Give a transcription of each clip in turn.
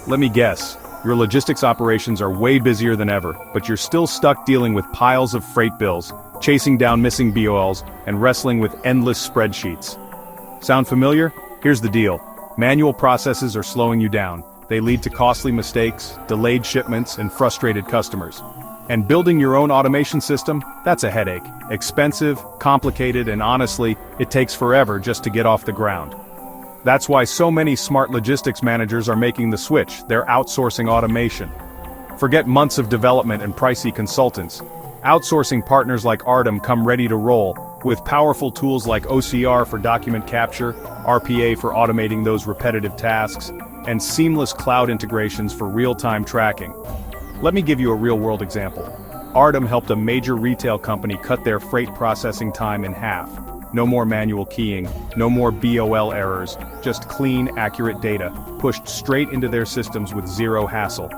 Let me guess. Your logistics operations are way busier than ever, but you're still stuck dealing with piles of freight bills, chasing down missing BOLs, and wrestling with endless spreadsheets. Sound familiar? Here's the deal. Manual processes are slowing you down. They lead to costly mistakes, delayed shipments, and frustrated customers. And building your own automation system, that's a headache. Expensive, complicated, and honestly, it takes forever just to get off the ground. That's why so many smart logistics managers are making the switch. They're outsourcing automation. Forget months of development and pricey consultants. Outsourcing partners like ARDEM come ready to roll, with powerful tools like OCR for document capture, RPA for automating those repetitive tasks, and seamless cloud integrations for real-time tracking. Let me give you a real-world example. ARDEM helped a major retail company cut their freight processing time in half. No more manual keying, no more BOL errors, just clean, accurate data, pushed straight into their systems with zero hassle.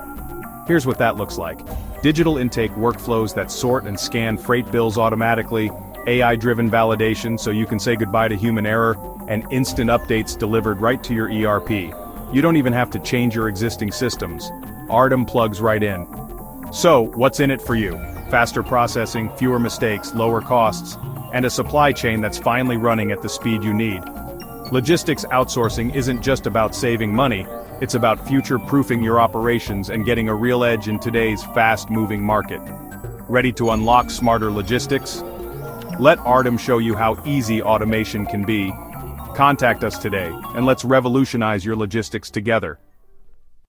Here's what that looks like. Digital intake workflows that sort and scan freight bills automatically, AI-driven validation so you can say goodbye to human error, and instant updates delivered right to your ERP. You don't even have to change your existing systems. ARDEM plugs right in. So, what's in it for you? Faster processing, fewer mistakes, lower costs, and a supply chain that's finally running at the speed you need. Logistics outsourcing isn't just about saving money, it's about future-proofing your operations and getting a real edge in today's fast-moving market. Ready to unlock smarter logistics? Let ARDEM show you how easy automation can be. Contact us today, and let's revolutionize your logistics together.